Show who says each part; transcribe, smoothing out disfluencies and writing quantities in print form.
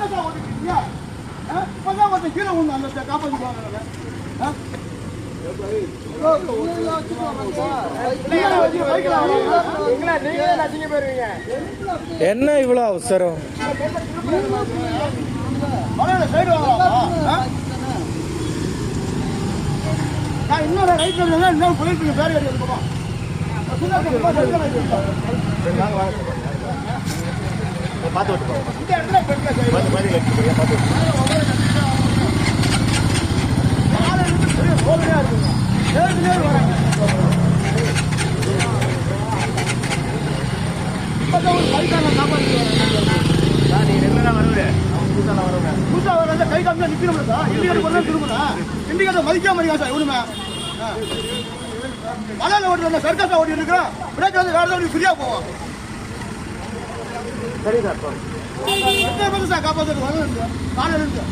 Speaker 1: சர்க்கஸா ஓட்டிருக்கீங்க. இப்பதான் ஒருத்தன் கீழே விழுந்து அந்த காப்பாற்றிக்குவாங்க.
Speaker 2: என்ன இவ்வளோ அவசரம்?
Speaker 1: இன்னொரு ரைட் இன்னும் போயிட்டு பேர் பார்த்து சோதனையா இருக்குங்க. இப்பதான் ஒரு கைக்கான காப்பாற்றி புதுசா வர கை காமிச்சா நிக்கணும் இண்டிகேட்டர் ஒரு திரும்புனா இண்டிகேட்டர் மதிக்காம இருக்கா சார் இவனுமே மலையில ஓட்டு சர்க்கஸா ஓட்டி இருக்கிறோம். பிரேக் வந்து வேற ஏதாவது ஃப்ரீயா போவோம். சரி சார் காப்பாற்று காலையில இருந்து